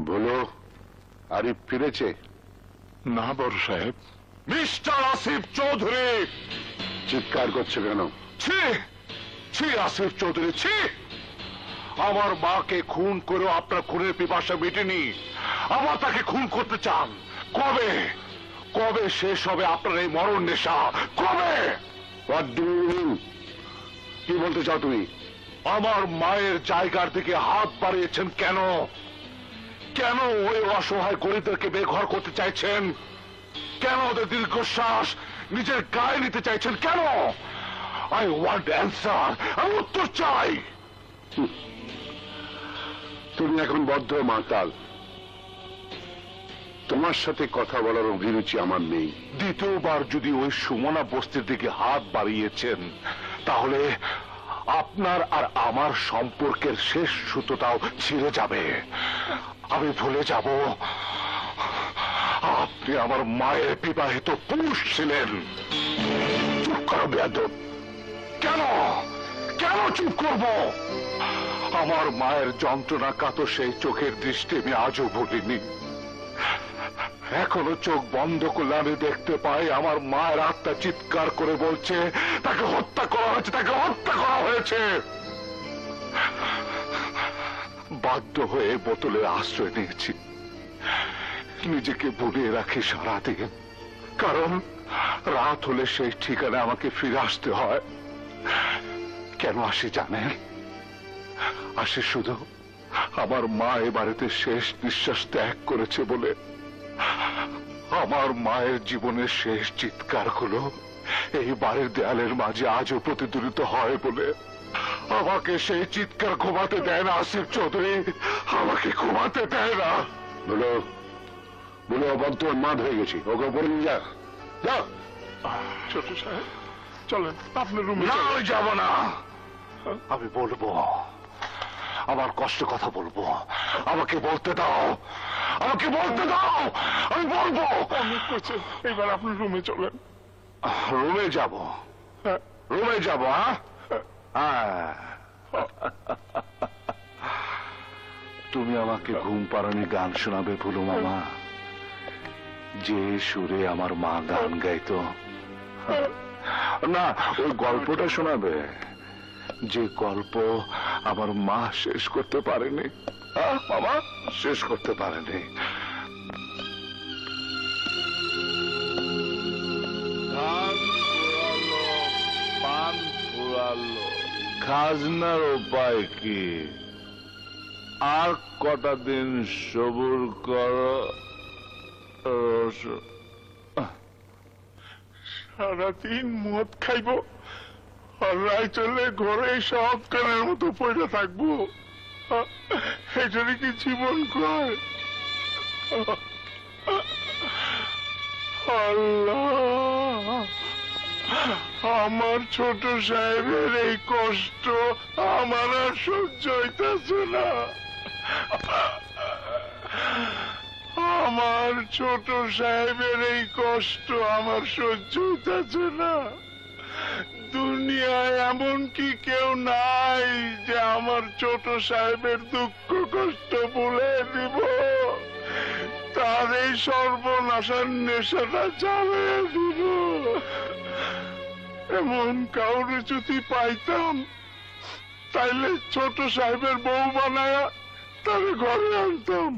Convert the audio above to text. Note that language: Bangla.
বলো, আরিফ ফিরেছে? না বড় সাহেব। মিস্টার আসিফ চৌধুরী! চিৎকার করছে কেন? ছি ছি আসিফ চৌধুরী, ছি! আমার মাকে খুন করে আপনার খুনের পিপাসা মেটেনি, আবার তাকে খুন করতে চান। কবে কবে শেষ হবে আপনার এই মরণ নেশা? কবে? What do you mean? কি বলতে চাও তুমি? আমার মায়ের জায়গার দিকে হাত বাড়িয়েছেন কেন? কেন ওই অসহায় গরিবদেরকে বেঘর করতে চাইছেন? কেন ওদের দীর্ঘশ্বাস নিজের গায়ে নিতে চাইছেন? কেন? আই ওয়ান্ট অ্যান্সার, আমি উত্তর চাই। তুমি এখন বদ্ধ মাতাল, তোমার সাথে কথা বলার অভিরুচি আমার নেই। দ্বিতীয়বার যদি ওই সুমনা বস্তির দিকে হাত বাড়িয়েছেন, তাহলে আপনার আর আমার সম্পর্কের শেষ সুতোটাও ছিঁড়ে যাবে। আমি ভুলে যাব আপনি আমার মায়ের বিবাহিত পুরুষ ছিলেন। চুপ করো বেয়াদব! কেন কেন চুপ করব? আমার মায়ের যন্ত্রণা কাতর সেই চোখের দৃষ্টি আমি আজও ভুলিনি। এখনো চোখ বন্ধ করলে আমি দেখতে পাই আমার মায়ের আত্মা চিৎকার করে বলছে তাকে হত্যা করা হয়েছে, তাকে হত্যা করা হয়েছে। বাধ্য হয়ে বোতলের আশ্রয় নিয়েছি, নিজেকে ভুলিয়ে রাখি সারাদিন, কারণ রাত হলে সেই ঠিকানা আমাকে ফিরে আসতে হয়। কেন আসি জানেন? আসি শুধু আমার মা এ বাড়িতে শেষ নিঃশ্বাস ত্যাগ করেছে বলে। আমার মায়ের জীবনের শেষ চিৎকার গুলো এই বাড়ির দেয়ালের মাঝে আজও প্রতিধ্বনিত হয় বলে। আমাকে সেই চিৎকার ঘুমাতে দেয় না আসিফ চৌধুরী, আমাকে ঘুমাতে দেয় না। বলো, বলো, অবাধ্য উন্মাদ হয়ে গেছি, ওকে উপরে নিয়ে যা। যাও। ছোট সাহেব চলেন আপনার রুমে। না, আমি যাব না। আমি বলবো, আমার কষ্ট কথা বলবো। আমাকে বলতে দাও, আমাকে বলতে দাও, আমি বলবো। অনেক করছে, এবার আপনার রুমে চলেন। রুমে যাব? রুমে যাব? তুমি আমাকে ঘুম পাড়ানি গান শোনাবে ভুলু মামা, যে সুরে আমার মা গান গাইতো? না, ওই গল্পটা শোনাবে যে গল্প আমার মা শেষ করতে পারেনি। মামা শেষ করতে পারেনি। পান ফুরালো, খাজনার উপায় কি? আর কটা দিন সবুর করো। সারাদিন মদ খাইব আর রায় চলে ঘরে সৎকারের মতো পড়ে থাকবো, এটারে কি জীবন কয়? আল্লাহ, আমার ছোট সাহেবের এই কষ্ট আমার আর সহ্য হইতেছে না। আমার ছোট সাহেবের এই কষ্ট আমার সহ্য হইতেছে না। দুনিয়ায় এমন কি কেউ নাই যে আমার ছোট সাহেবের দুঃখ কষ্ট ভুলে দিব? তার এই সর্বনাশার নেশাটা চালিয়ে দিব। এমন কাউরে যদি পাইতাম, তাইলে ছোট সাহেবের বউ বানায়া তার ঘরে আনতাম।